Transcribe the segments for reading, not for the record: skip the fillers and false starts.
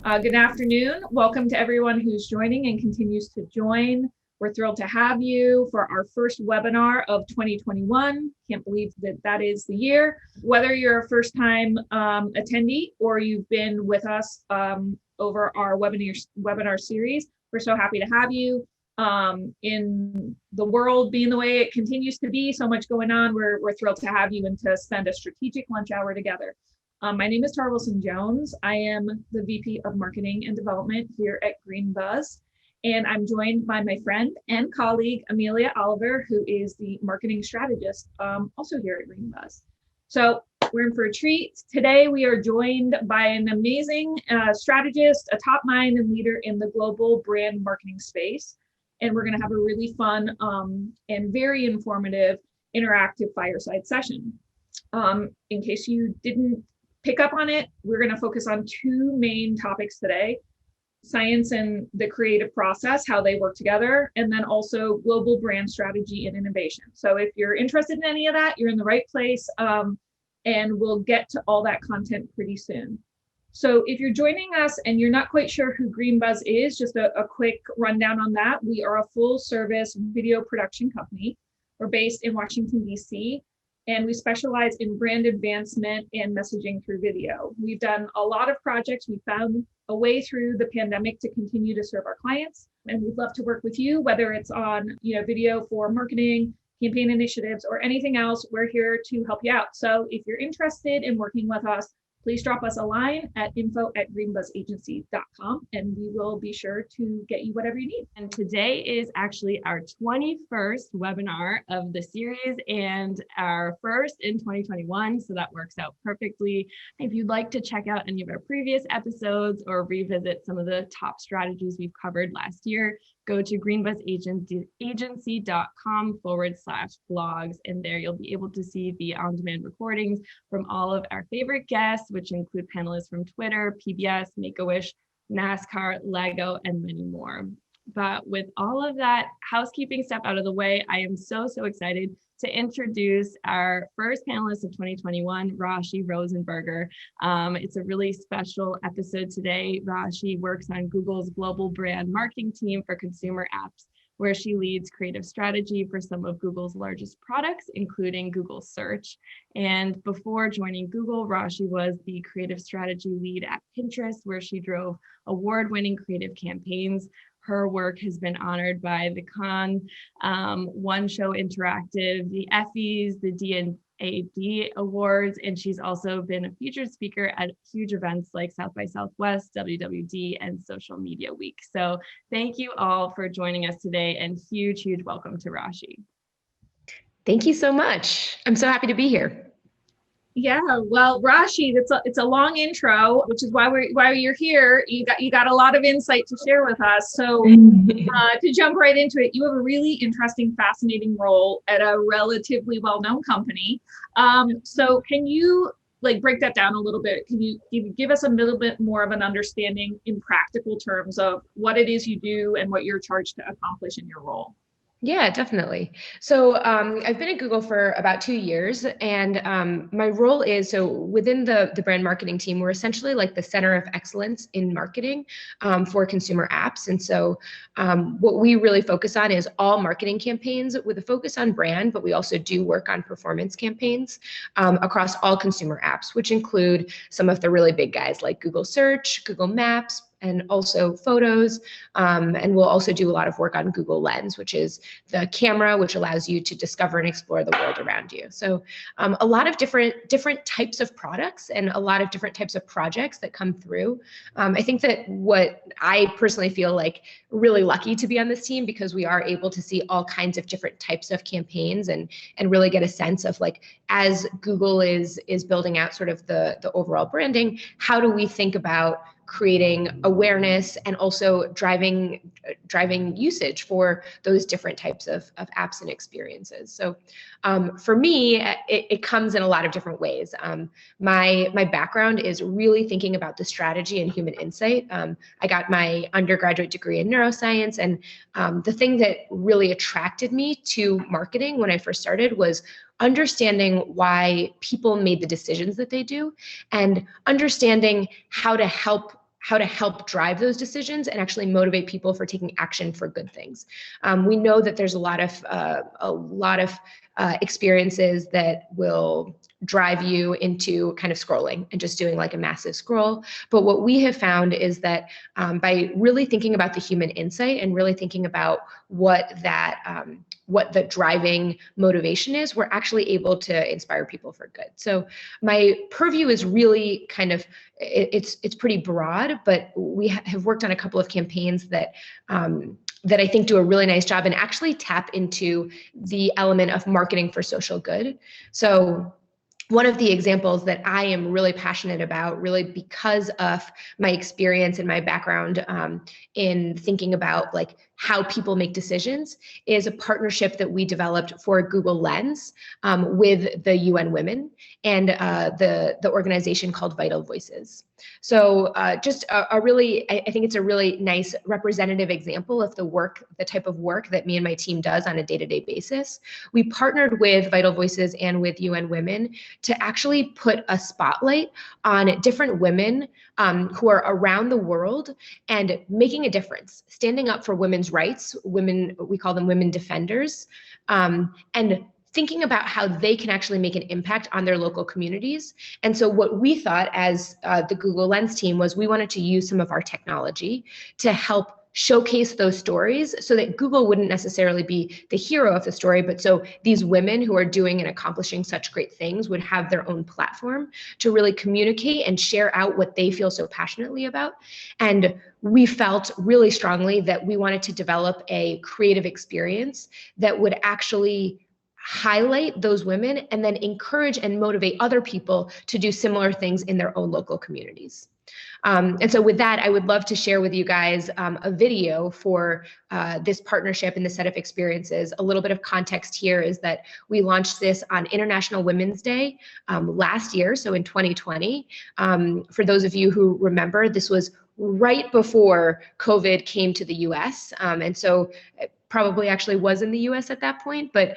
Good afternoon. Welcome to everyone who's joining and continues to join. We're thrilled to have you for our first webinar of 2021. Can't believe that that is the year. Whether you're a first-time attendee or you've been with us over our webinar series, we're so happy to have you. In the world being the way it continues to be, so much going on, we're thrilled to have you and to spend a strategic lunch hour together. My name is Tara Wilson-Jones. I am the VP of Marketing and Development here at GreenBuzz, and I'm joined by my friend and colleague, Amelia Oliver, who is the marketing strategist, also here at GreenBuzz. So we're in for a treat. Today, we are joined by an amazing strategist, a top mind and leader in the global brand marketing space. And we're gonna have a really fun and very informative interactive fireside session. In case you didn't pick up on it, we're going to focus on two main topics today: science and the creative process, how they work together, and then also global brand strategy and innovation. So if you're interested in any of that, you're in the right place, and we'll get to all that content pretty soon. So if you're joining us and you're not quite sure who GreenBuzz is, just a quick rundown on that. We are a full service video production company. We're based in Washington, DC. And we specialize in brand advancement and messaging through video. We've done a lot of projects. We found a way through the pandemic to continue to serve our clients. And we'd love to work with you, whether it's on video for marketing, campaign initiatives, or anything else. We're here to help you out. So if you're interested in working with us, please drop us a line at info@greenbuzzagency.com, and we will be sure to get you whatever you need. And today is actually our 21st webinar of the series and our first in 2021. So that works out perfectly. If you'd like to check out any of our previous episodes or revisit some of the top strategies we've covered last year, go to greenbuzzagency.com/blogs, and there you'll be able to see the on-demand recordings from all of our favorite guests, which include panelists from Twitter, PBS, Make-A-Wish, NASCAR, Lego, and many more. But with all of that housekeeping stuff out of the way, I am so excited to introduce our first panelist of 2021, Raashi Rosenberger. It's a really special episode today. Raashi works on Google's global brand marketing team for consumer apps, where she leads creative strategy for some of Google's largest products, including Google Search. And before joining Google, Raashi was the creative strategy lead at Pinterest, where she drove award-winning creative campaigns. Her work has been honored by the Cannes One Show Interactive, the Effies, the D&AD Awards, and she's also been a featured speaker at huge events like South by Southwest, WWD, and Social Media Week. So thank you all for joining us today, and huge welcome to Raashi. Thank you so much. I'm so happy to be here. Yeah, well, Raashi, it's a long intro, which is why you're here. You got a lot of insight to share with us. So to jump right into it, you have a really interesting, fascinating role at a relatively well-known company. So can you break that down a little bit? Can you give us a little bit more of an understanding in practical terms of what it is you do and what you're charged to accomplish in your role? Yeah, definitely. So I've been at Google for about 2 years, and my role is, so within the brand marketing team, we're essentially like the center of excellence in marketing for consumer apps. And so what we really focus on is all marketing campaigns with a focus on brand, but we also do work on performance campaigns across all consumer apps, which include some of the really big guys like Google Search, Google Maps, and also photos. And we'll also do a lot of work on Google Lens, which is the camera which allows you to discover and explore the world around you. So a lot of different types of products and a lot of different types of projects that come through. I think that what I personally feel like really lucky to be on this team, because we are able to see all kinds of different types of campaigns and really get a sense of, like, as Google is building out sort of the overall branding, how do we think about creating awareness and also driving usage for those different types of apps and experiences. So for me, it comes in a lot of different ways. My background is really thinking about the strategy and human insight. I got my undergraduate degree in neuroscience, and the thing that really attracted me to marketing when I first started was understanding why people made the decisions that they do, and understanding how to help how to help drive those decisions and actually motivate people for taking action for good things. We know that there's a lot of experiences that will drive you into kind of scrolling and just doing like a massive scroll. But what we have found is that by really thinking about the human insight and really thinking about what the driving motivation is, we're actually able to inspire people for good. So my purview is really kind of, it's pretty broad, but we have worked on a couple of campaigns that I think do a really nice job and actually tap into the element of marketing for social good. So one of the examples that I am really passionate about, really because of my experience and my background in thinking about like how people make decisions, is a partnership that we developed for Google Lens with the UN Women and the organization called Vital Voices. So just a really, I think it's a really nice representative example of the type of work that me and my team does on a day-to-day basis. We partnered with Vital Voices and with UN Women to actually put a spotlight on different women who are around the world and making a difference, standing up for women's rights, women, we call them women defenders, and thinking about how they can actually make an impact on their local communities. And so what we thought as the Google Lens team was we wanted to use some of our technology to help showcase those stories so that Google wouldn't necessarily be the hero of the story, but so these women who are doing and accomplishing such great things would have their own platform to really communicate and share out what they feel so passionately about. And we felt really strongly that we wanted to develop a creative experience that would actually highlight those women and then encourage and motivate other people to do similar things in their own local communities. And so with that, I would love to share with you guys a video for this partnership and this set of experiences. A little bit of context here is that we launched this on International Women's Day last year, so in 2020. For those of you who remember, this was right before COVID came to the US. And so probably actually was in the US at that point, but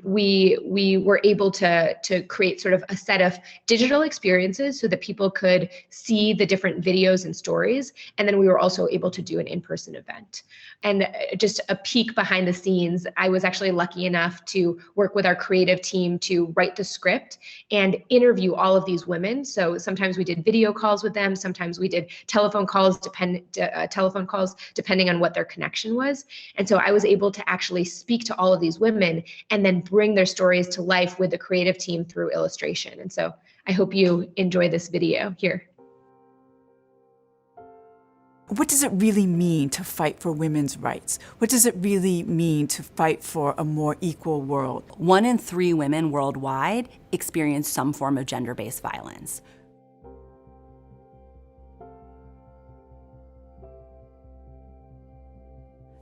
we were able to create sort of a set of digital experiences so that people could see the different videos and stories. And then we were also able to do an in-person event. And just a peek behind the scenes, I was actually lucky enough to work with our creative team to write the script and interview all of these women. So sometimes we did video calls with them, sometimes we did telephone calls depending on what their connection was. And so I was able to actually speak to all of these women and then bring their stories to life with the creative team through illustration. And so I hope you enjoy this video here. What does it really mean to fight for women's rights? What does it really mean to fight for a more equal world? 1 in 3 women worldwide experience some form of gender-based violence.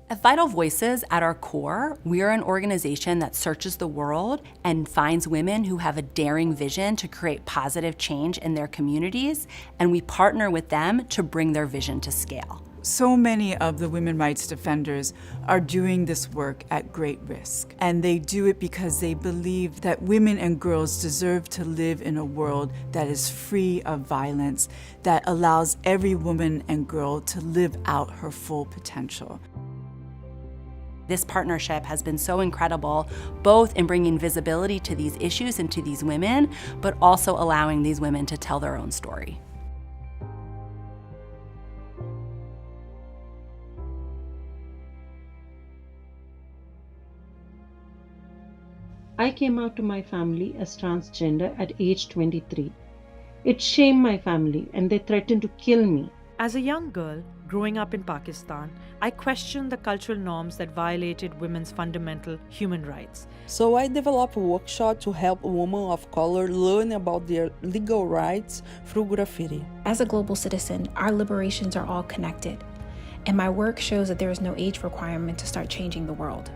At Vital Voices, at our core, we are an organization that searches the world and finds women who have a daring vision to create positive change in their communities, and we partner with them to bring their vision to scale. So many of the women rights defenders are doing this work at great risk, and they do it because they believe that women and girls deserve to live in a world that is free of violence, that allows every woman and girl to live out her full potential. This partnership has been so incredible, both in bringing visibility to these issues and to these women, but also allowing these women to tell their own story. I came out to my family as transgender at age 23. It shamed my family and they threatened to kill me. As a young girl, growing up in Pakistan, I questioned the cultural norms that violated women's fundamental human rights. So I developed a workshop to help women of color learn about their legal rights through graffiti. As a global citizen, our liberations are all connected, and my work shows that there is no age requirement to start changing the world.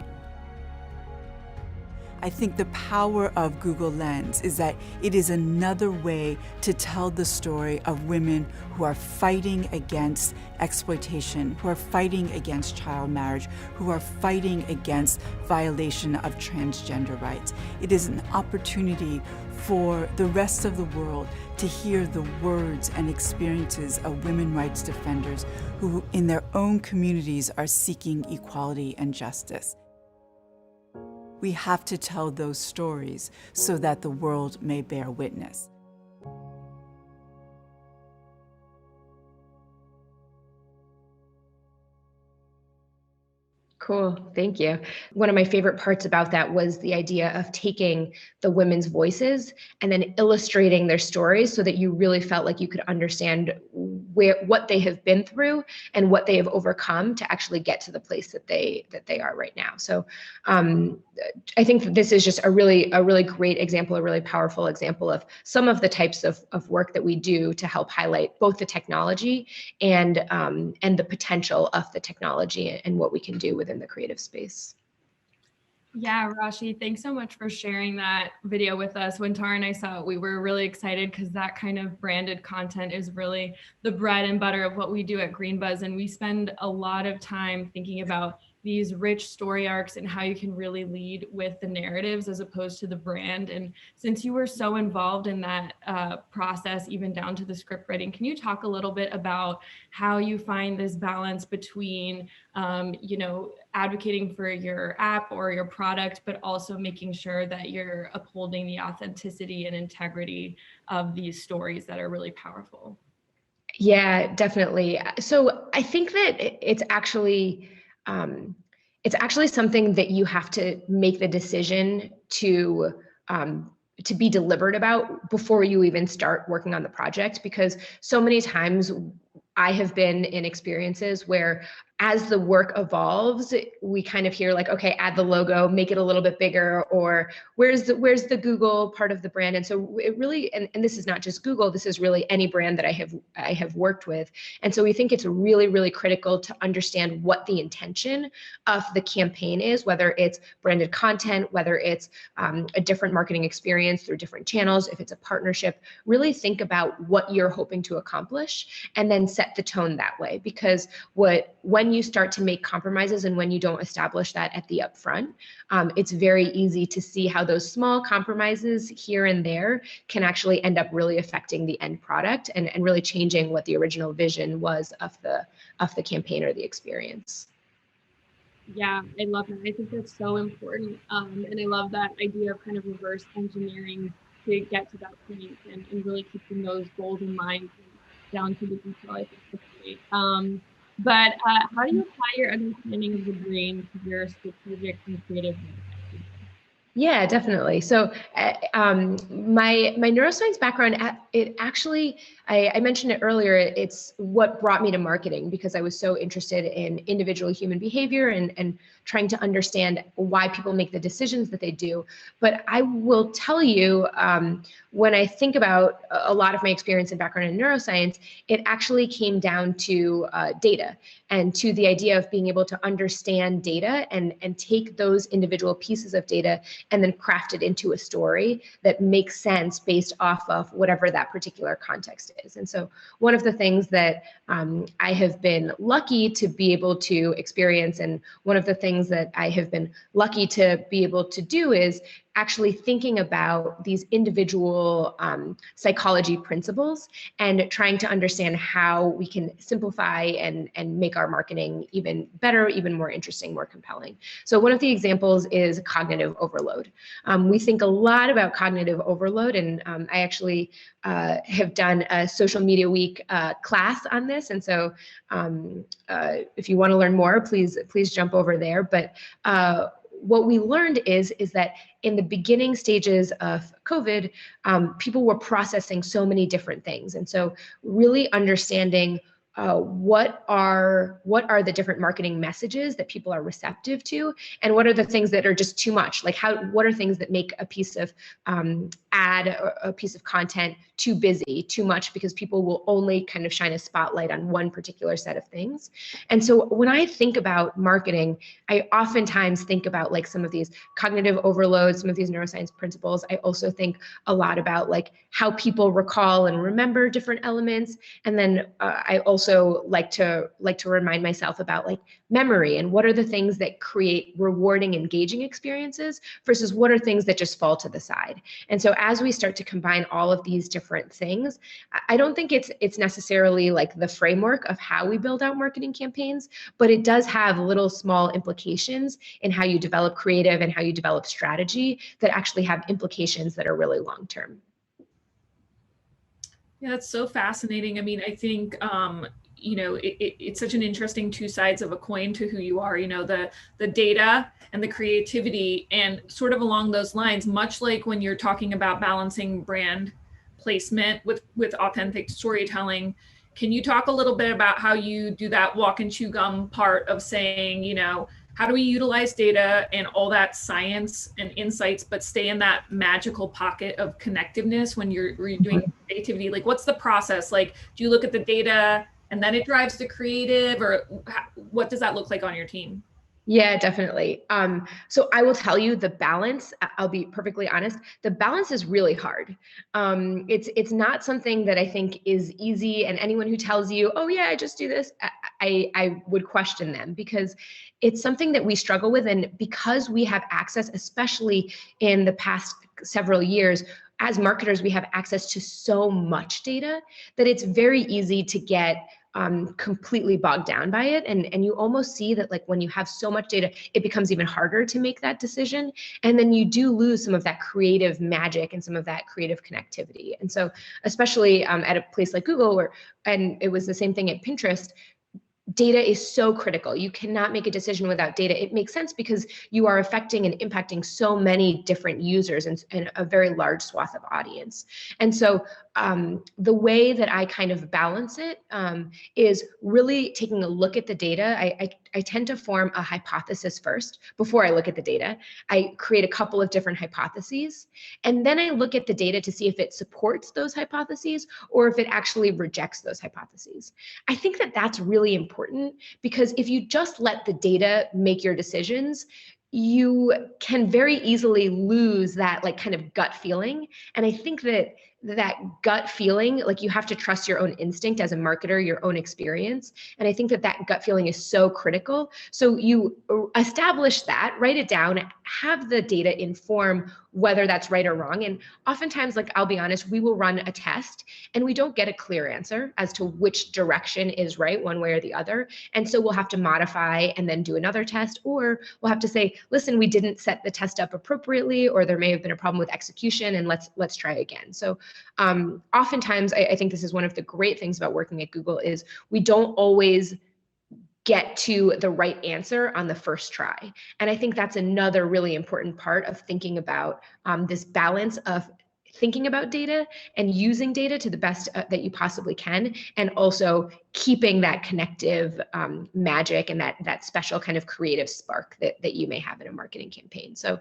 I think the power of Google Lens is that it is another way to tell the story of women who are fighting against exploitation, who are fighting against child marriage, who are fighting against violation of transgender rights. It is an opportunity for the rest of the world to hear the words and experiences of women rights defenders who in their own communities are seeking equality and justice. We have to tell those stories so that the world may bear witness. Cool, thank you. One of my favorite parts about that was the idea of taking the women's voices and then illustrating their stories so that you really felt like you could understand what they have been through and what they have overcome to actually get to the place that they are right now. So I think that this is just a really great example, a really powerful example of some of the types of work that we do to help highlight both the technology and the potential of the technology and what we can do within the creative space. Yeah, Raashi, thanks so much for sharing that video with us. When Tara and I saw it, we were really excited because that kind of branded content is really the bread and butter of what we do at GreenBuzz. And we spend a lot of time thinking about these rich story arcs and how you can really lead with the narratives as opposed to the brand. And since you were so involved in that process, even down to the script writing, can you talk a little bit about how you find this balance between, advocating for your app or your product, but also making sure that you're upholding the authenticity and integrity of these stories that are really powerful? Yeah, definitely. So I think that it's actually something that you have to make the decision to be deliberate about before you even start working on the project, because so many times I have been in experiences where as the work evolves, we kind of hear like, okay, add the logo, make it a little bit bigger, or where's the Google part of the brand? And so it really, and this is not just Google, this is really any brand that I have worked with. And so we think it's really, really critical to understand what the intention of the campaign is, whether it's branded content, whether it's a different marketing experience through different channels, if it's a partnership, really think about what you're hoping to accomplish and then set the tone that way. Because when you start to make compromises and when you don't establish that at the upfront, it's very easy to see how those small compromises here and there can actually end up really affecting the end product and really changing what the original vision was of the campaign or the experience. Yeah, I love that. I think that's so important. And I love that idea of kind of reverse engineering to get to that point and really keeping those goals in mind down to the detail. I think that's great. But how do you apply your understanding of the brain to your strategic and creative work? Yeah, definitely. So my neuroscience background, it actually, I mentioned it earlier, it's what brought me to marketing because I was so interested in individual human behavior and trying to understand why people make the decisions that they do. But I will tell you, when I think about a lot of my experience and background in neuroscience, it actually came down to data and to the idea of being able to understand data and take those individual pieces of data and then craft it into a story that makes sense based off of whatever that particular context is. And so one of the things that I have been lucky to be able to experience, and one of the things that I have been lucky to be able to do is actually thinking about these individual psychology principles and trying to understand how we can simplify and make our marketing even better, even more interesting, more compelling. So one of the examples is cognitive overload. We think a lot about cognitive overload, and I actually have done a social media week class on this. And so if you want to learn more, please jump over there. But what we learned is that in the beginning stages of COVID, people were processing so many different things. And so really understanding what are the different marketing messages that people are receptive to, and what are the things that are just too much? Like what are things that make a piece of ad or a piece of content too busy, too much, because people will only kind of shine a spotlight on one particular set of things. And so when I think about marketing, I oftentimes think about like some of these cognitive overloads, some of these neuroscience principles. I also think a lot about like how people recall and remember different elements. And then I also like to remind myself about like memory and what are the things that create rewarding, engaging experiences versus what are things that just fall to the side. And so as we start to combine all of these different things, I don't think it's necessarily like the framework of how we build out marketing campaigns, but it does have little small implications in how you develop creative and how you develop strategy that actually have implications that are really long term. Yeah, that's so fascinating. I mean, I think, it's such an interesting two sides of a coin to who you are, the data and the creativity, and sort of along those lines, much like when you're talking about balancing brand placement with authentic storytelling. Can you talk a little bit about how you do that walk and chew gum part of saying, how do we utilize data and all that science and insights, but stay in that magical pocket of connectiveness when you're doing creativity? Like, what's the process? Like, do you look at the data and then it drives the creative, or what does that look like on your team? Yeah, definitely. So I will tell you the balance, I'll be perfectly honest, the balance is really hard. It's not something that I think is easy, and anyone who tells you, oh yeah, I just do this, I would question them, because it's something that we struggle with. And because we have access, especially in the past several years, as marketers, we have access to so much data that it's very easy to get completely bogged down by it. And you almost see that, like, when you have so much data, it becomes even harder to make that decision. And then you do lose some of that creative magic and some of that creative connectivity. And so especially at a place like Google, and it was the same thing at Pinterest, data is so critical. You cannot make a decision without data. It makes sense because you are affecting and impacting so many different users and a very large swath of audience. And so the way that I kind of balance it is really taking a look at the data. I tend to form a hypothesis first before I look at the data. I create a couple of different hypotheses, and then I look at the data to see if it supports those hypotheses or if it actually rejects those hypotheses. I think that that's really important, because if you just let the data make your decisions, you can very easily lose that, like, kind of gut feeling. And I think that gut feeling, like, you have to trust your own instinct as a marketer, your own experience. And I think that gut feeling is so critical. So you establish that, write it down, have the data inform whether that's right or wrong. And oftentimes, like, I'll be honest, we will run a test and we don't get a clear answer as to which direction is right, one way or the other. And so we'll have to modify and then do another test, or we'll have to say, listen, we didn't set the test up appropriately, or there may have been a problem with execution, and let's try again. So oftentimes, I think this is one of the great things about working at Google, is we don't always get to the right answer on the first try. And I think that's another really important part of thinking about this balance of thinking about data and using data to the best that you possibly can, and also keeping that connective magic and that special kind of creative spark that you may have in a marketing campaign. So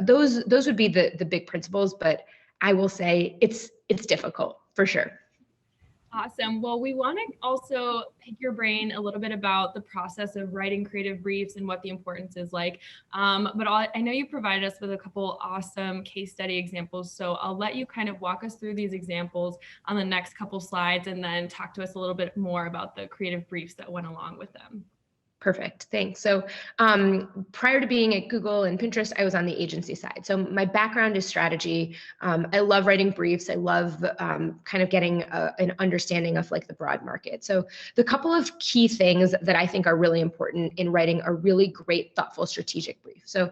those would be the big principles, but I will say it's difficult for sure. Awesome. Well, we want to also pick your brain a little bit about the process of writing creative briefs and what the importance is like. But I know you provided us with a couple awesome case study examples. So I'll let you kind of walk us through these examples on the next couple slides, and then talk to us a little bit more about the creative briefs that went along with them. Perfect. Thanks. So prior to being at Google and Pinterest, I was on the agency side. So my background is strategy. I love writing briefs. I love kind of getting an understanding of, like, the broad market. So the couple of key things that I think are really important in writing a really great, thoughtful, strategic brief. So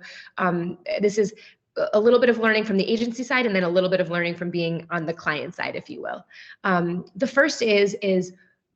this is a little bit of learning from the agency side, and then a little bit of learning from being on the client side, if you will. The first is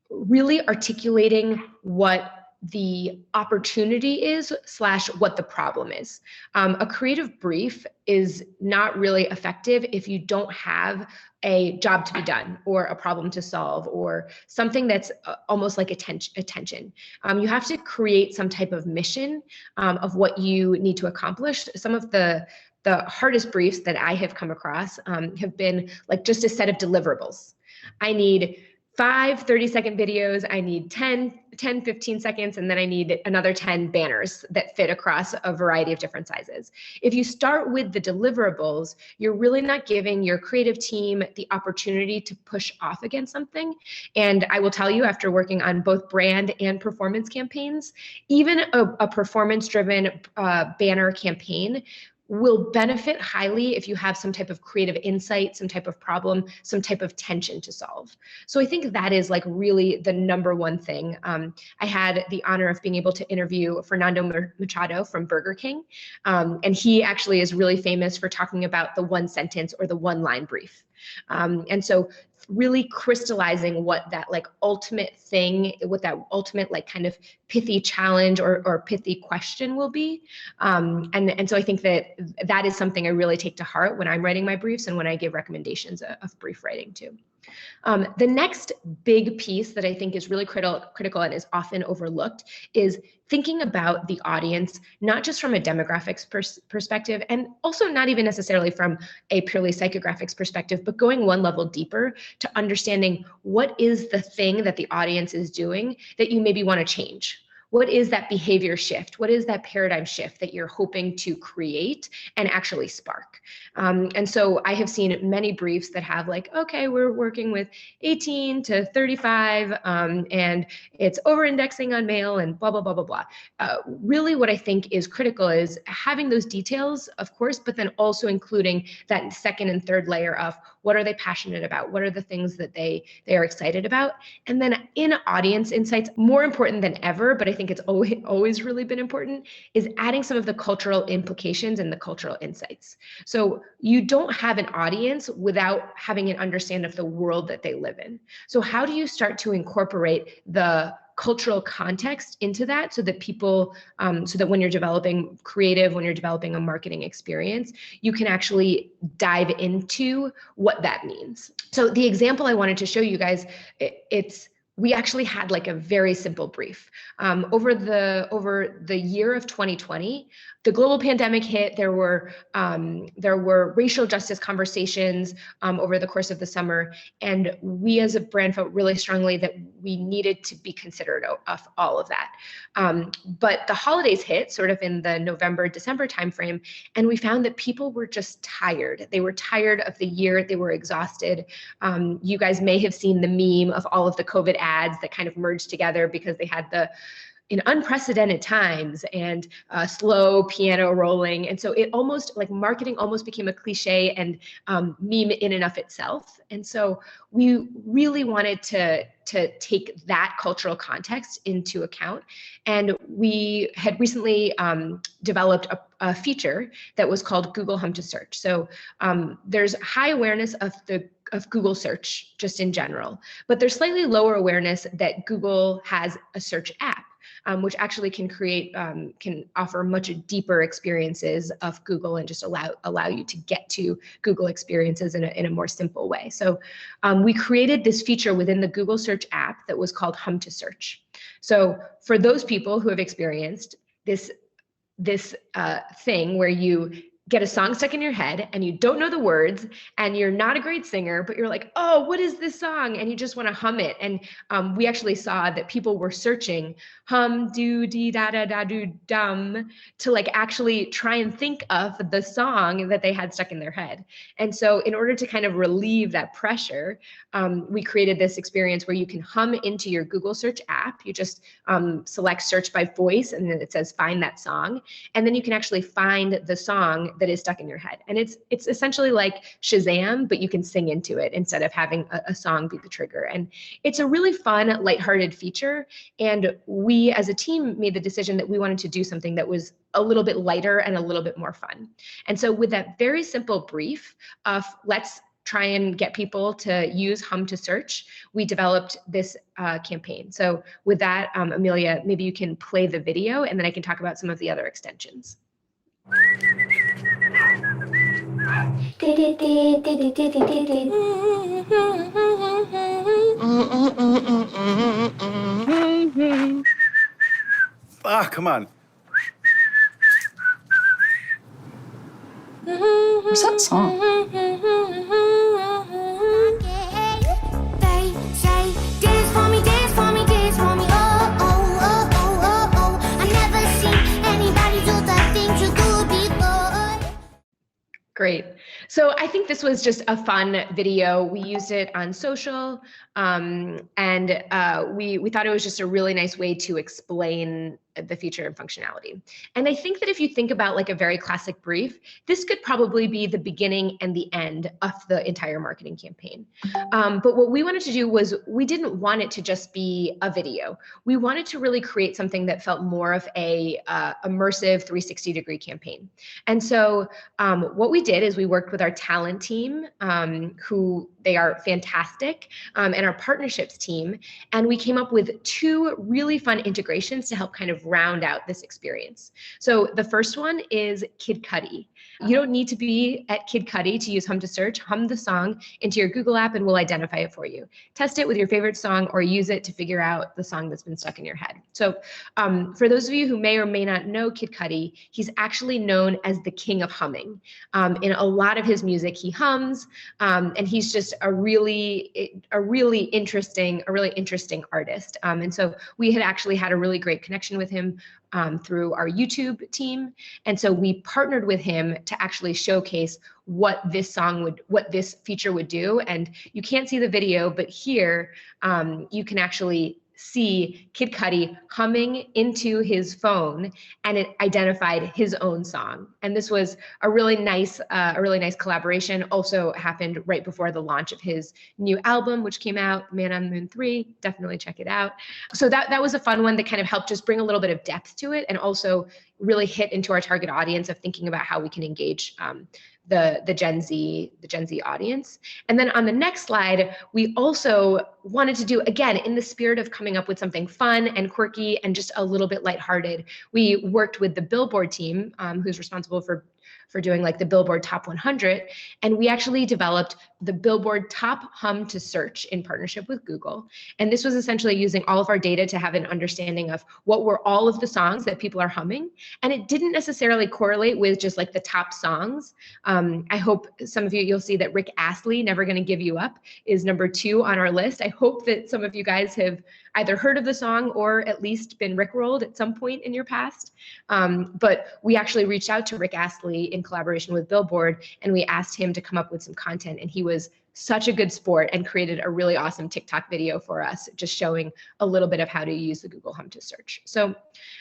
really articulating what the opportunity is / what the problem is. A creative brief is not really effective if you don't have a job to be done or a problem to solve or something that's almost like attention. You have to create some type of mission of what you need to accomplish. Some of the hardest briefs that I have come across have been like just a set of deliverables. I need 5 30-second videos, I need 10, 15 seconds, and then I need another 10 banners that fit across a variety of different sizes. If you start with the deliverables, you're really not giving your creative team the opportunity to push off against something. And I will tell you, after working on both brand and performance campaigns, even a performance-driven banner campaign will benefit highly if you have some type of creative insight, some type of problem, some type of tension to solve. So I think that is like really the number one thing. I had the honor of being able to interview Fernando Machado from Burger King. And he actually is really famous for talking about the one sentence or the one line brief. And so really crystallizing what that like ultimate thing, what that ultimate like kind of pithy challenge or pithy question will be. And so I think that is something I really take to heart when I'm writing my briefs and when I give recommendations of brief writing too. The next big piece that I think is really critical and is often overlooked is thinking about the audience, not just from a demographics perspective, and also not even necessarily from a purely psychographics perspective, but going one level deeper to understanding what is the thing that the audience is doing that you maybe want to change. What is that behavior shift? What is that paradigm shift that you're hoping to create and actually spark? And so I have seen many briefs that have like, okay, we're working with 18 to 35 and it's over-indexing on male and blah, blah, blah, blah, blah. Really what I think is critical is having those details, of course, but then also including that second and third layer of what are they passionate about? What are the things that they are excited about? And then in audience insights, more important than ever, but I think it's always really been important, is adding some of the cultural implications and the cultural insights. So you don't have an audience without having an understanding of the world that they live in. So how do you start to incorporate the cultural context into that so that people, so that when you're developing creative, when you're developing a marketing experience, you can actually dive into what that means. So the example I wanted to show you guys, we actually had like a very simple brief. Over the year of 2020, the global pandemic hit. There were racial justice conversations over the course of the summer, and we as a brand felt really strongly that we needed to be considerate of all of that. But the holidays hit sort of in the November, December timeframe, and we found that people were just tired. They were tired of the year. They were exhausted. You guys may have seen the meme of all of the COVID ads that kind of merged together because they had in unprecedented times and slow piano rolling. And so it almost like marketing almost became a cliche and meme in and of itself. And so we really wanted to take that cultural context into account. And we had recently developed a feature that was called Google Hum to Search. So there's high awareness of Google search just in general, but there's slightly lower awareness that Google has a search app. Which actually can offer much deeper experiences of Google and just allow you to get to Google experiences in a more simple way. So we created this feature within the Google search app that was called Hum to Search. So for those people who have experienced this thing where you get a song stuck in your head and you don't know the words and you're not a great singer, but you're like, oh, what is this song? And you just want to hum it. And we actually saw that people were searching hum, do, dee, da, da, da, do, dum to like actually try and think of the song that they had stuck in their head. And so in order to kind of relieve that pressure, we created this experience where you can hum into your Google search app. You just select search by voice and then it says find that song. And then you can actually find the song that is stuck in your head. And it's essentially like Shazam, but you can sing into it instead of having a song be the trigger. And it's a really fun, lighthearted feature. And we as a team made the decision that we wanted to do something that was a little bit lighter and a little bit more fun. And so with that very simple brief of let's try and get people to use Hum to search, we developed this campaign. So with that, Amelia, maybe you can play the video and then I can talk about some of the other extensions. Ah, come on. What's that song? They say, dance for me, dance for me, dance for me. Oh, oh, oh, oh, oh, oh. I never seen anybody do the things you do before. Great. So I think this was just a fun video. We used it on social, and we thought it was just a really nice way to explain the feature and functionality. And I think that if you think about like a very classic brief, this could probably be the beginning and the end of the entire marketing campaign. But what we wanted to do was we didn't want it to just be a video. We wanted to really create something that felt more of a immersive 360-degree campaign. And so what we did is we worked with our talent team, who they are fantastic, and our partnerships team, and we came up with 2 really fun integrations to help kind of round out this experience. So the first one is Kid Cudi. You don't need to be at Kid Cudi to use Hum to search. Hum the song into your Google app and we'll identify it for you. Test it with your favorite song or use it to figure out the song that's been stuck in your head. So for those of you who may or may not know Kid Cudi, he's actually known as the king of humming. In a lot of his music, he hums, and he's just a really interesting artist. And so we had actually had a really great connection with him through our YouTube team. And so we partnered with him to actually showcase what this feature would do. And you can't see the video, but here you can actually see Kid Cudi humming into his phone, and it identified his own song. And this was a really nice collaboration. Also happened right before the launch of his new album, which came out, Man on the Moon 3. Definitely check it out. So that was a fun one that kind of helped just bring a little bit of depth to it, and also really hit into our target audience of thinking about how we can engage the Gen Z audience. And then on the next slide, we also wanted to do, again, in the spirit of coming up with something fun and quirky and just a little bit lighthearted, we worked with the Billboard team, who's responsible for doing like the Billboard Top 100. And we actually developed the Billboard Top Hum to Search in partnership with Google. And this was essentially using all of our data to have an understanding of what were all of the songs that people are humming. And it didn't necessarily correlate with just like the top songs. I hope some of you'll see that Rick Astley, Never Gonna Give You Up, is number 2 on our list. I hope that some of you guys have either heard of the song or at least been Rickrolled at some point in your past. But we actually reached out to Rick Astley in collaboration with Billboard, and we asked him to come up with some content, and he was such a good sport and created a really awesome TikTok video for us, just showing a little bit of how to use the Google Hum to search. So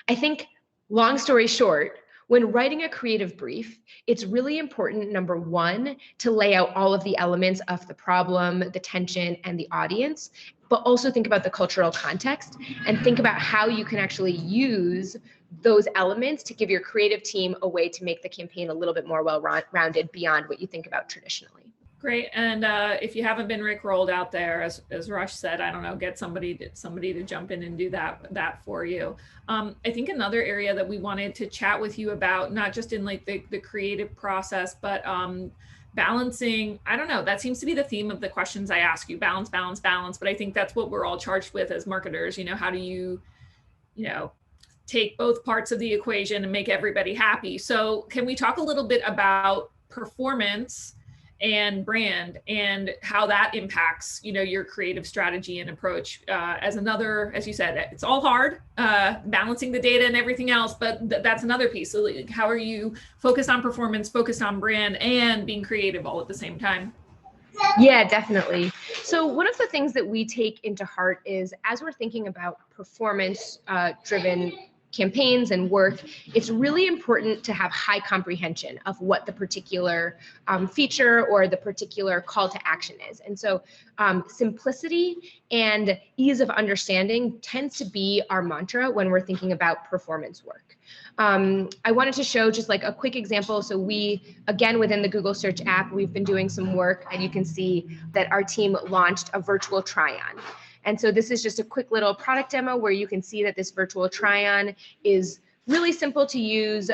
I think, long story short, when writing a creative brief, it's really important, number 1, to lay out all of the elements of the problem, the tension, and the audience, but also think about the cultural context and think about how you can actually use those elements to give your creative team a way to make the campaign a little bit more well-rounded beyond what you think about traditionally. Great. And if you haven't been Rickrolled out there, as Rush said, I don't know, get somebody to jump in and do that for you. I think another area that we wanted to chat with you about, not just in like the creative process, but balancing, I don't know, that seems to be the theme of the questions I ask you, balance, balance, balance. But I think that's what we're all charged with as marketers. How do you take both parts of the equation and make everybody happy? So can we talk a little bit about performance and brand and how that impacts, your creative strategy and approach as you said, it's all hard, balancing the data and everything else, but that's another piece. So like, how are you focused on performance, focused on brand, and being creative all at the same time? Yeah, definitely. So one of the things that we take into heart is, as we're thinking about performance driven campaigns and work, it's really important to have high comprehension of what the particular feature or the particular call to action is. And so simplicity and ease of understanding tends to be our mantra when we're thinking about performance work. I wanted to show just like a quick example. So we, again, within the Google Search app, we've been doing some work, and you can see that our team launched a virtual try-on. And so this is just a quick little product demo where you can see that this virtual try-on is really simple to use.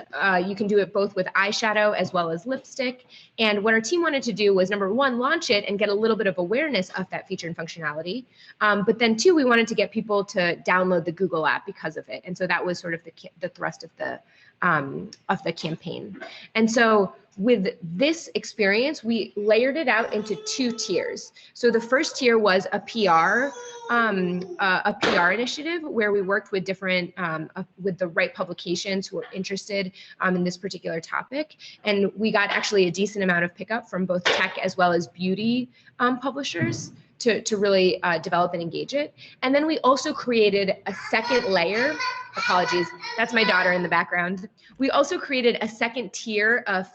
You can do it both with eyeshadow as well as lipstick. And what our team wanted to do was, number one, launch it and get a little bit of awareness of that feature and functionality. But then two, we wanted to get people to download the Google app because of it. And so that was sort of the thrust of the campaign. And so with this experience, we layered it out into 2 tiers. So the first tier was a PR initiative where we worked with different, with the right publications who are interested in this particular topic. And we got actually a decent amount of pickup from both tech as well as beauty publishers to really develop and engage it. And then we also created a second layer. Apologies, that's my daughter in the background. We also created a second tier of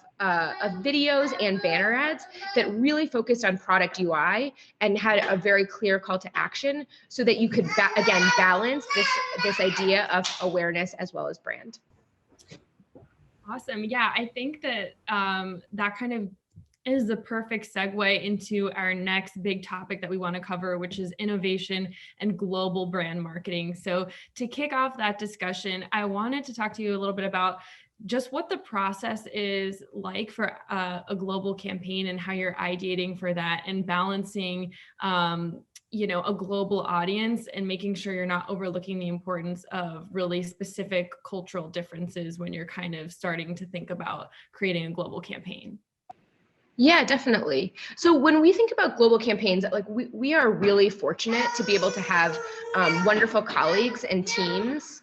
videos and banner ads that really focused on product UI and had a very clear call to action so that you could, again, balance this idea of awareness as well as brand. Awesome. Yeah, I think that that kind of is the perfect segue into our next big topic that we want to cover, which is innovation and global brand marketing. So to kick off that discussion, I wanted to talk to you a little bit about just what the process is like for a global campaign and how you're ideating for that and balancing a global audience and making sure you're not overlooking the importance of really specific cultural differences when you're kind of starting to think about creating a global campaign. Yeah, definitely. So when we think about global campaigns, like we are really fortunate to be able to have wonderful colleagues and teams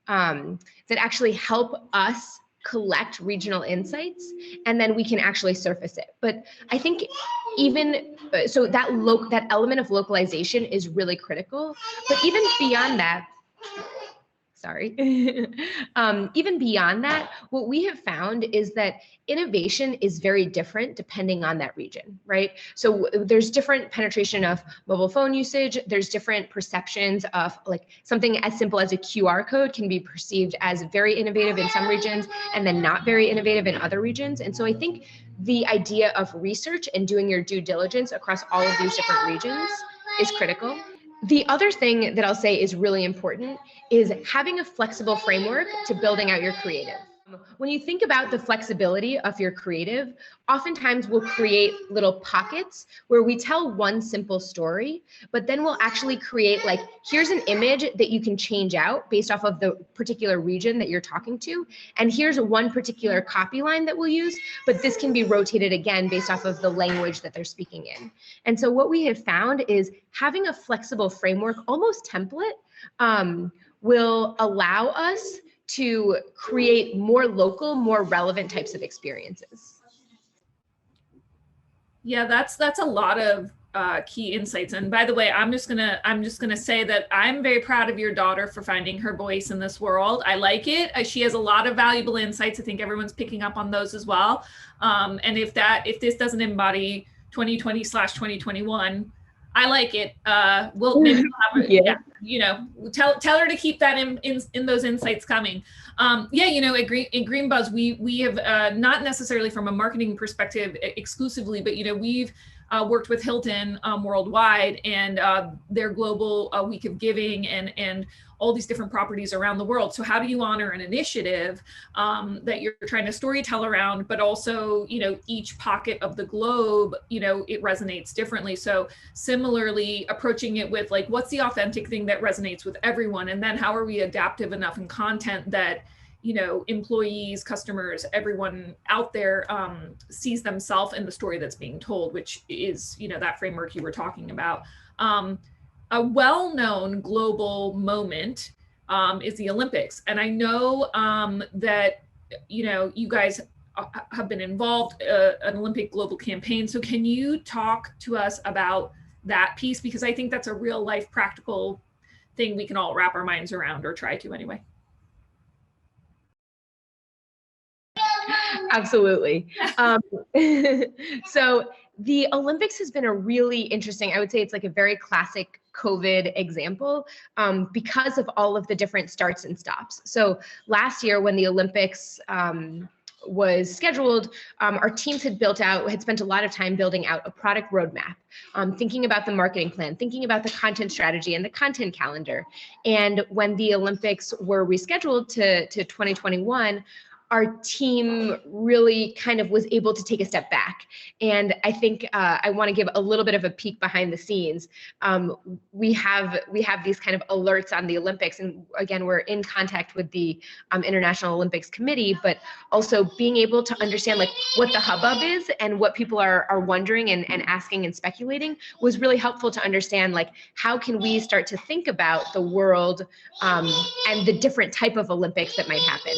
that actually help us collect regional insights, and then we can actually surface it. But I think even so, that element of localization is really critical. But even beyond that, even beyond that, what we have found is that innovation is very different depending on that region, right? So there's different penetration of mobile phone usage. There's different perceptions of, like, something as simple as a QR code can be perceived as very innovative in some regions and then not very innovative in other regions. And so I think the idea of research and doing your due diligence across all of these different regions is critical. The other thing that I'll say is really important is having a flexible framework to building out your creative. When you think about the flexibility of your creative, oftentimes we'll create little pockets where we tell one simple story, but then we'll actually create, like, here's an image that you can change out based off of the particular region that you're talking to. And here's one particular copy line that we'll use, but this can be rotated again based off of the language that they're speaking in. And so what we have found is having a flexible framework, almost template, will allow us to create more local, more relevant types of experiences. Yeah, that's a lot of key insights. And by the way, I'm just gonna say that I'm very proud of your daughter for finding her voice in this world. I like it. She has a lot of valuable insights. I think everyone's picking up on those as well. And if this doesn't embody 2020/2021, I like it. We'll maybe tell her to keep that in those insights coming. At Green Buzz, we have not necessarily from a marketing perspective exclusively, but we've worked with Hilton worldwide and their global week of giving and all these different properties around the world. So how do you honor an initiative that you're trying to storytell around, but also, each pocket of the globe, it resonates differently. So similarly approaching it with, like, what's the authentic thing that resonates with everyone? And then how are we adaptive enough in content that, employees, customers, everyone out there sees themselves in the story that's being told, which is, that framework you were talking about. A well-known global moment is the Olympics. And I know that, you guys have been involved an Olympic global campaign. So can you talk to us about that piece? Because I think that's a real life practical thing we can all wrap our minds around, or try to anyway. Absolutely. So the Olympics has been a really interesting, I would say it's like a very classic COVID example because of all of the different starts and stops. So last year when the Olympics was scheduled, our teams had spent a lot of time building out a product roadmap, thinking about the marketing plan, thinking about the content strategy and the content calendar. And when the Olympics were rescheduled to 2021, our team really kind of was able to take a step back. And I think I want to give a little bit of a peek behind the scenes. We have these kind of alerts on the Olympics. And again, we're in contact with the International Olympics Committee, but also being able to understand like what the hubbub is and what people are wondering and asking and speculating was really helpful to understand like how can we start to think about the world and the different type of Olympics that might happen.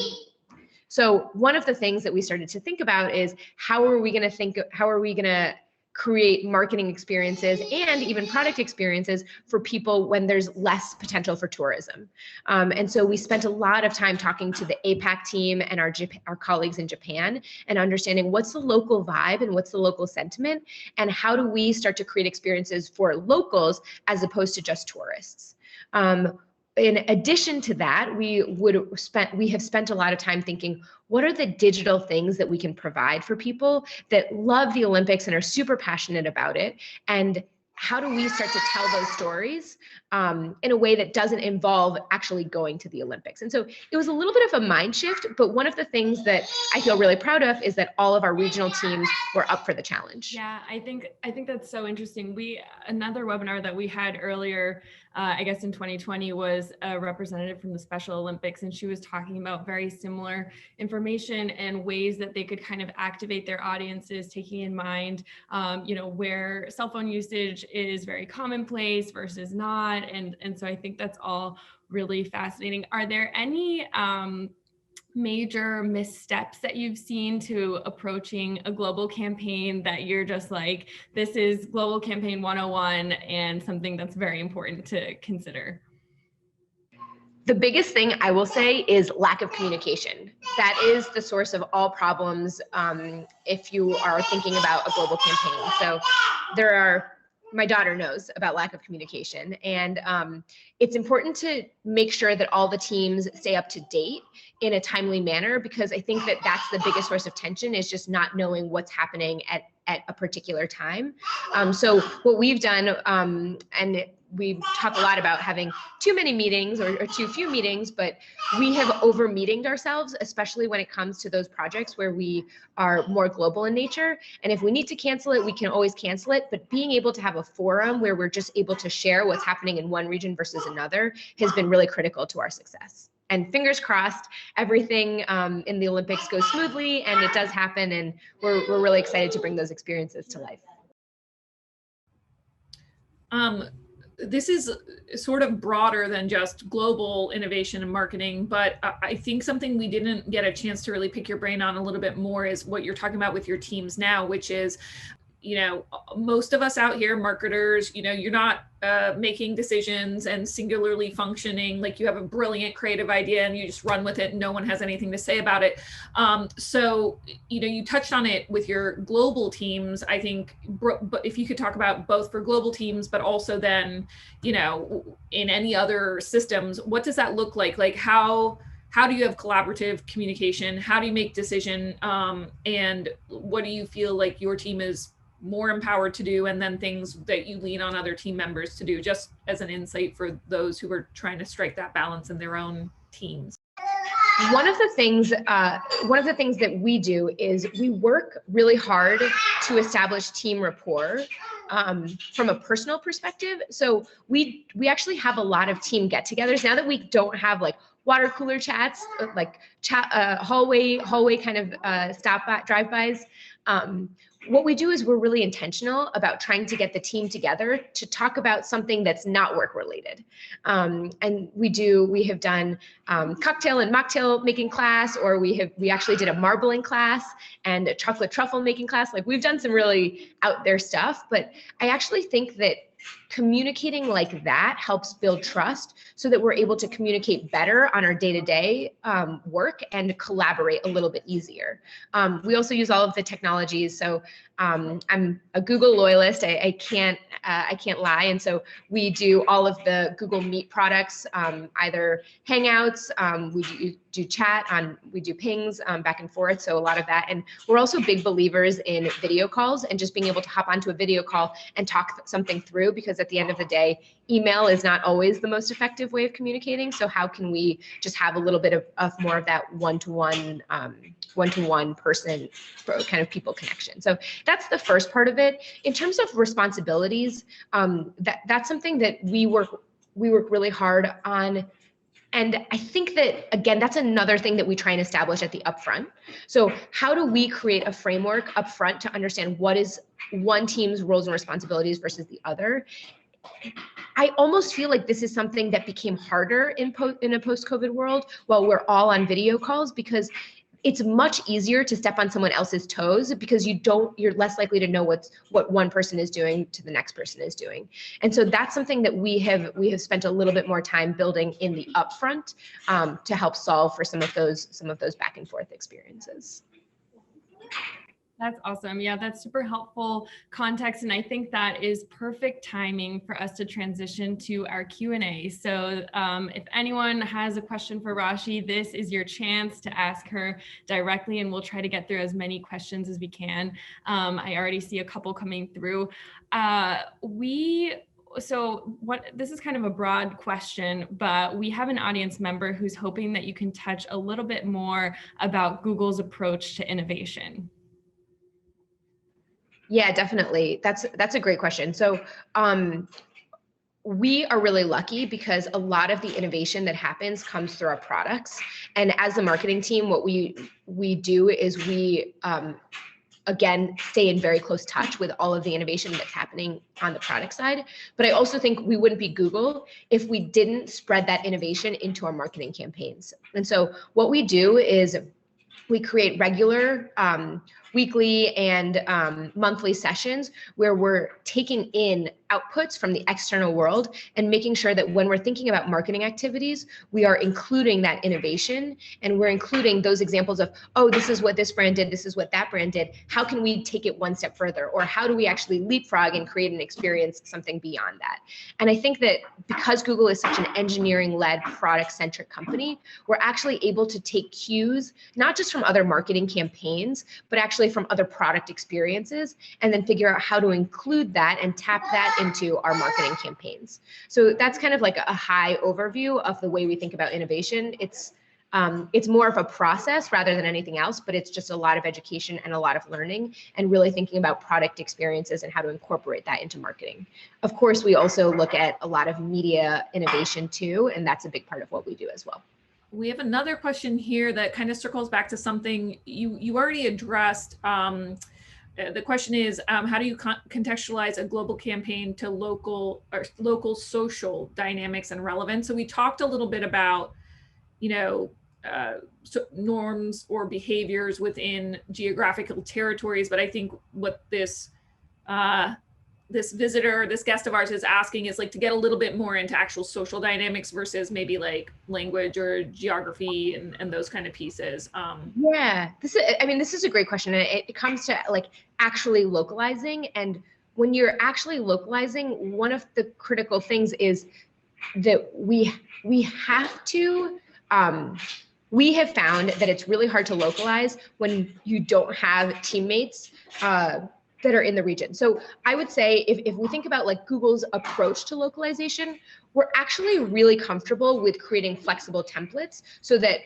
So one of the things that we started to think about is how are we going to create marketing experiences and even product experiences for people when there's less potential for tourism. And so we spent a lot of time talking to the APAC team and our colleagues in Japan and understanding what's the local vibe and what's the local sentiment and how do we start to create experiences for locals as opposed to just tourists. In addition to that, we have spent a lot of time thinking, what are the digital things that we can provide for people that love the Olympics and are super passionate about it? And how do we start to tell those stories in a way that doesn't involve actually going to the Olympics? And so it was a little bit of a mind shift, but one of the things that I feel really proud of is that all of our regional teams were up for the challenge. Yeah, I think that's so interesting. Another webinar that we had earlier, I guess in 2020, was a representative from the Special Olympics, and she was talking about very similar information and ways that they could kind of activate their audiences, taking in mind, where cell phone usage is very commonplace versus not. And so I think that's all really fascinating. Are there any major missteps that you've seen to approaching a global campaign that you're just like, this is global campaign 101 and something that's very important to consider? The biggest thing I will say is lack of communication. That is the source of all problems if you are thinking about a global campaign. So my daughter knows about lack of communication, and it's important to make sure that all the teams stay up to date in a timely manner, because I think that that's the biggest source of tension, is just not knowing what's happening at a particular time. So what we've done, and we talk a lot about having too many meetings or too few meetings, but we have over-meetinged ourselves, especially when it comes to those projects where we are more global in nature. And if we need to cancel it, we can always cancel it. But being able to have a forum where we're just able to share what's happening in one region versus another has been really critical to our success. And fingers crossed, everything in the Olympics goes smoothly, and it does happen. And we're really excited to bring those experiences to life. This is sort of broader than just global innovation and marketing, but I think something we didn't get a chance to really pick your brain on a little bit more is what you're talking about with your teams now, which is, most of us out here, marketers, you're not making decisions and singularly functioning. Like you have a brilliant creative idea and you just run with it and no one has anything to say about it. So, you touched on it with your global teams, I think, but if you could talk about both for global teams, but also then, in any other systems, what does that look like? Like how do you have collaborative communication? How do you make decision? And what do you feel like your team is more empowered to do, and then things that you lean on other team members to do, just as an insight for those who are trying to strike that balance in their own teams? One of the things that we do is we work really hard to establish team rapport from a personal perspective. So we actually have a lot of team get-togethers now that we don't have like water cooler chats, like hallway kind of drive-bys. What we do is we're really intentional about trying to get the team together to talk about something that's not work related. And we have done cocktail and mocktail making class, or we actually did a marbling class and a chocolate truffle making class. Like we've done some really out there stuff, but I actually think that communicating like that helps build trust so that we're able to communicate better on our day-to-day work and collaborate a little bit easier. We also use all of the technologies. So I'm a Google loyalist. I can't lie. And so we do all of the Google Meet products, either Hangouts, we do chat we do pings back and forth. So a lot of that. And we're also big believers in video calls and just being able to hop onto a video call and talk something through, because at the end of the day, email is not always the most effective way of communicating. So how can we just have a little bit of more of that one-to-one person kind of people connection? So that's the first part of it. In terms of responsibilities, that's something that we work really hard on. And I think that, again, that's another thing that we try and establish at the upfront. So how do we create a framework upfront to understand what is one team's roles and responsibilities versus the other? I almost feel like this is something that became harder in a post-COVID world while we're all on video calls, because it's much easier to step on someone else's toes, because you're less likely to know what one person is doing to the next person is doing. And so that's something that we have spent a little bit more time building in the upfront to help solve for some of those back and forth experiences. That's awesome. Yeah, that's super helpful context. And I think that is perfect timing for us to transition to our Q&A. So if anyone has a question for Raashi, this is your chance to ask her directly, and we'll try to get through as many questions as we can. I already see a couple coming through. This is kind of a broad question, but we have an audience member who's hoping that you can touch a little bit more about Google's approach to innovation. Yeah, definitely. That's a great question. So we are really lucky because a lot of the innovation that happens comes through our products. And as a marketing team, what we do is we, again, stay in very close touch with all of the innovation that's happening on the product side. But I also think we wouldn't be Google if we didn't spread that innovation into our marketing campaigns. And so what we do is we create regular weekly and monthly sessions where we're taking in outputs from the external world and making sure that when we're thinking about marketing activities, we are including that innovation, and we're including those examples of, oh, this is what this brand did, this is what that brand did. How can we take it one step further? Or how do we actually leapfrog and create an experience, something beyond that? And I think that because Google is such an engineering-led, product-centric company, we're actually able to take cues, not just from other marketing campaigns, but actually from other product experiences, and then figure out how to include that and tap that into our marketing campaigns. So that's kind of like a high overview of the way we think about innovation. It's more of a process rather than anything else, but it's just a lot of education and a lot of learning and really thinking about product experiences and how to incorporate that into marketing. Of course, we also look at a lot of media innovation too, and that's a big part of what we do as well. We have another question here that kind of circles back to something you already addressed. The question is, how do you contextualize a global campaign to local social dynamics and relevance? So we talked a little bit about, norms or behaviors within geographical territories, but I think what this guest of ours is asking is like to get a little bit more into actual social dynamics versus maybe like language or geography and those kind of pieces. Yeah, this is a great question. And it comes to like actually localizing. And when you're actually localizing, one of the critical things is that we have found that it's really hard to localize when you don't have teammates that are in the region. So I would say if we think about like Google's approach to localization, we're actually really comfortable with creating flexible templates so that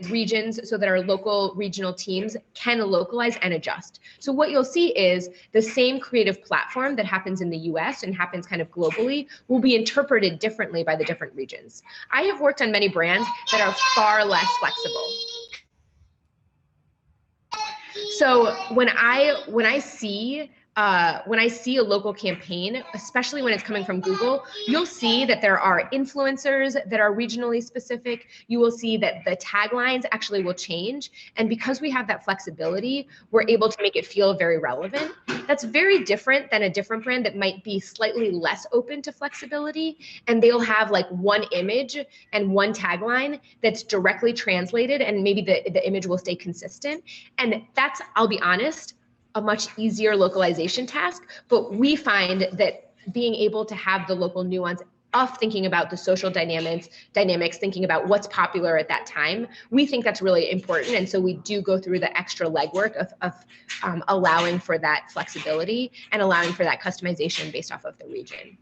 our local regional teams can localize and adjust. So what you'll see is the same creative platform that happens in the US and happens kind of globally will be interpreted differently by the different regions. I have worked on many brands that are far less flexible. So when I see when I see a local campaign, especially when it's coming from Google, you'll see that there are influencers that are regionally specific. You will see that the taglines actually will change. And because we have that flexibility, we're able to make it feel very relevant. That's very different than a different brand that might be slightly less open to flexibility. And they'll have like one image and one tagline that's directly translated, and maybe the image will stay consistent. And that's, I'll be honest, a much easier localization task, but we find that being able to have the local nuance of thinking about the social dynamics, thinking about what's popular at that time, we think that's really important. And so we do go through the extra legwork of allowing for that flexibility and allowing for that customization based off of the region.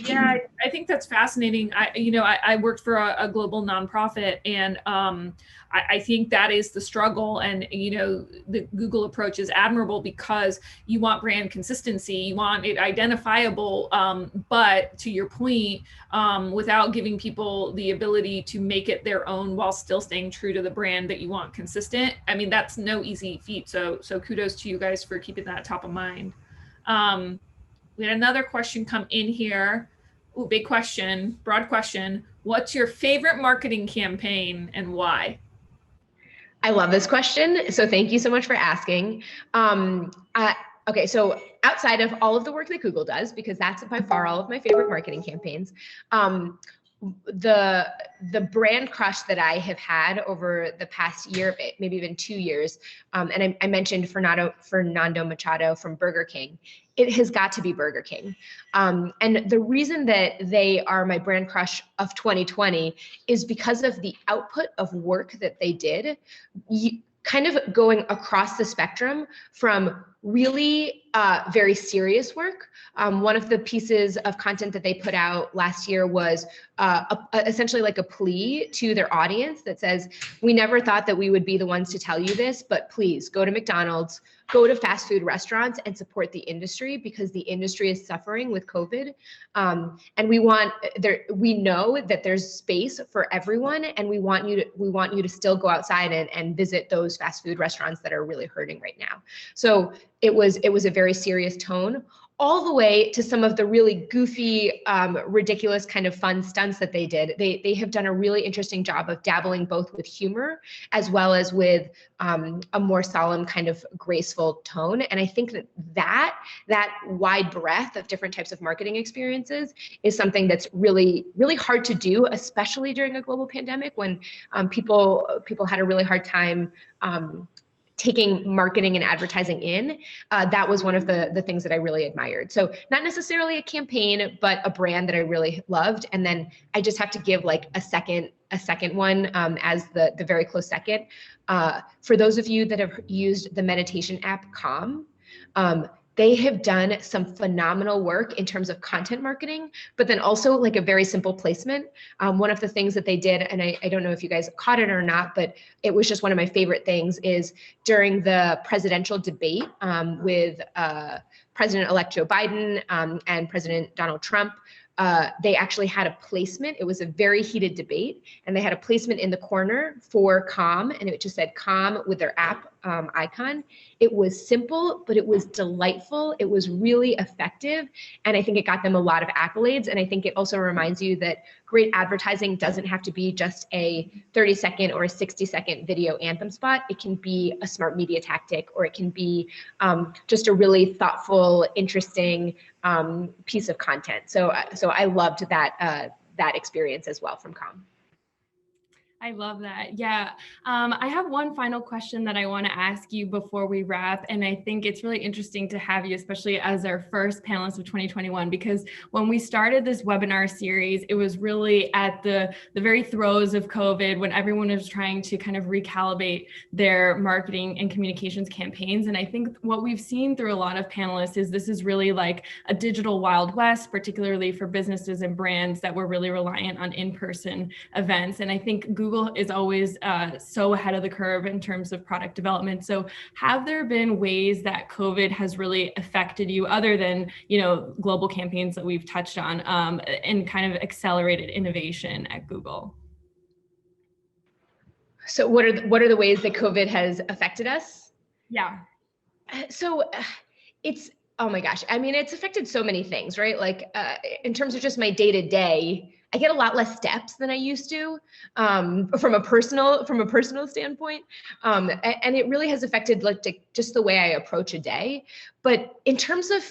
Yeah, I think that's fascinating. I worked for a global nonprofit, and I think that is the struggle. And the Google approach is admirable because you want brand consistency, you want it identifiable, but to your point, without giving people the ability to make it their own while still staying true to the brand that you want consistent. I mean, that's no easy feat. So kudos to you guys for keeping that top of mind. We had another question come in here. Ooh, big question, broad question. What's your favorite marketing campaign and why? I love this question. So thank you so much for asking. Okay, so outside of all of the work that Google does, because that's by far all of my favorite marketing campaigns, the brand crush that I have had over the past year, maybe even 2 years, and I mentioned Fernando Machado from Burger King. It has got to be Burger King. And the reason that they are my brand crush of 2020 is because of the output of work that they did, kind of going across the spectrum from really very serious work. One of the pieces of content that they put out last year was essentially like a plea to their audience that says, we never thought that we would be the ones to tell you this, but please go to McDonald's, go to fast food restaurants and support the industry because the industry is suffering with COVID. And we know that there's space for everyone, and we want you to still go outside and visit those fast food restaurants that are really hurting right now. So it was a very serious tone, all the way to some of the really goofy, ridiculous kind of fun stunts that they did. They have done a really interesting job of dabbling both with humor as well as with a more solemn kind of graceful tone. And I think that wide breadth of different types of marketing experiences is something that's really, really hard to do, especially during a global pandemic when people had a really hard time taking marketing and advertising in. That was one of the things that I really admired. So not necessarily a campaign, but a brand that I really loved. And then I just have to give like a second one as the very close second. For those of you that have used the meditation app Calm, they have done some phenomenal work in terms of content marketing, but then also like a very simple placement. One of the things that they did, and I don't know if you guys caught it or not, but it was just one of my favorite things, is during the presidential debate with President-elect Joe Biden and President Donald Trump, they actually had a placement. It was a very heated debate, and they had a placement in the corner for Calm, and it just said Calm with their app icon. It was simple, but it was delightful. It was really effective, and I think it got them a lot of accolades. And I think it also reminds you that great advertising doesn't have to be just a 30-second or a 60-second video anthem spot. It can be a smart media tactic, or it can be just a really thoughtful, interesting piece of content. So I loved that experience as well from Calm. I love that. Yeah. I have one final question that I want to ask you before we wrap. And I think it's really interesting to have you, especially as our first panelist of 2021, because when we started this webinar series, it was really at the very throes of COVID, when everyone was trying to kind of recalibrate their marketing and communications campaigns. And I think what we've seen through a lot of panelists is this is really like a digital Wild West, particularly for businesses and brands that were really reliant on in-person events. And I think Google is always so ahead of the curve in terms of product development. So have there been ways that COVID has really affected you, other than, global campaigns that we've touched on, and kind of accelerated innovation at Google? So what are the ways that COVID has affected us? Yeah. So it's Oh my gosh. I mean, it's affected so many things, right? Like in terms of just my day to day, I get a lot less steps than I used to from a personal standpoint, and it really has affected like just the way I approach a day. But in terms of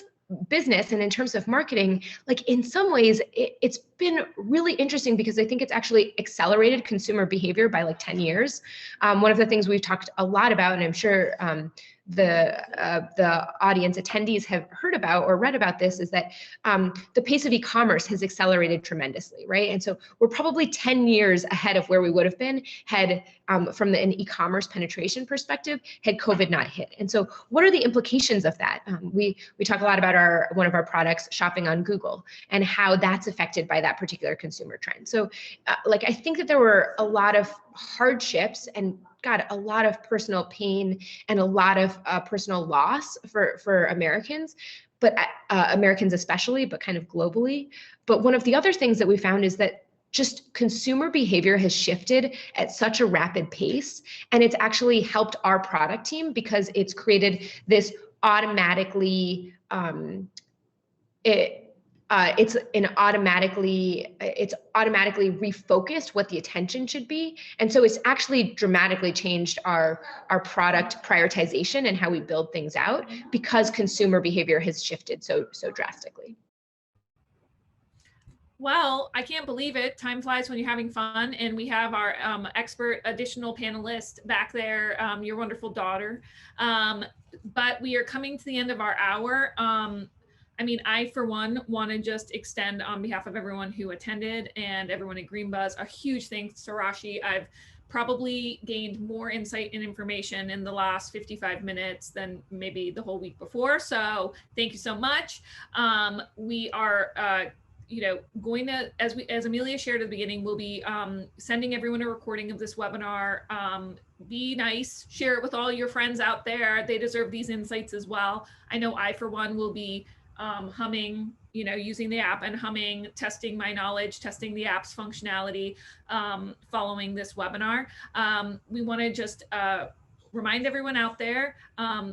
business and in terms of marketing, like in some ways, it's been really interesting because I think it's actually accelerated consumer behavior by like 10 years. One of the things we've talked a lot about, and I'm sure the audience attendees have heard about or read about this, is that the pace of e-commerce has accelerated tremendously, right? And so we're probably 10 years ahead of where we would have been had, from an e-commerce penetration perspective, had COVID not hit. And so what are the implications of that? We talk a lot about one of our products, shopping on Google, and how that's affected by that particular consumer trend. So like, I think that there were a lot of hardships and a lot of personal pain and a lot of personal loss for Americans, but Americans especially, but kind of globally. But one of the other things that we found is that just consumer behavior has shifted at such a rapid pace, and it's actually helped our product team because it's created this automatically it's automatically refocused what the attention should be. And so it's actually dramatically changed our product prioritization and how we build things out because consumer behavior has shifted so drastically. Well, I can't believe it. Time flies when you're having fun. And we have our expert additional panelist back there, your wonderful daughter. But we are coming to the end of our hour. I mean, I, for one, want to just extend on behalf of everyone who attended and everyone at GreenBuzz, a huge thanks to Raashi. I've probably gained more insight and information in the last 55 minutes than maybe the whole week before. So thank you so much. We are, going to, as Amelia shared at the beginning, we'll be sending everyone a recording of this webinar. Be nice, share it with all your friends out there. They deserve these insights as well. I know I, for one, will be humming, using the app and humming, testing my knowledge, testing the app's functionality following this webinar. We want to just remind everyone out there,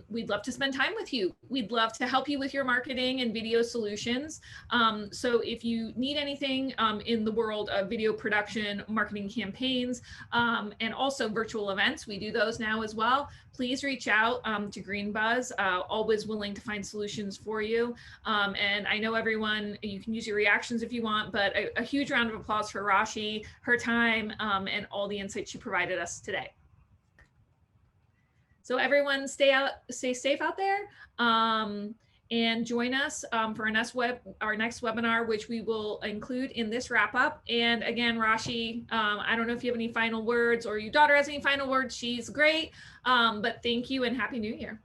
we'd love to spend time with you. We'd love to help you with your marketing and video solutions. So if you need anything in the world of video production, marketing campaigns, and also virtual events, we do those now as well. Please reach out to GreenBuzz, always willing to find solutions for you. And I know everyone, you can use your reactions if you want, but a huge round of applause for Raashi, her time, and all the insights she provided us today. So everyone stay safe out there, and join us for our next webinar, which we will include in this wrap up. And again, Raashi, I don't know if you have any final words or your daughter has any final words. She's great, but thank you and Happy New Year.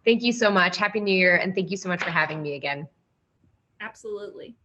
Thank you so much. Happy New Year. And thank you so much for having me again. Absolutely.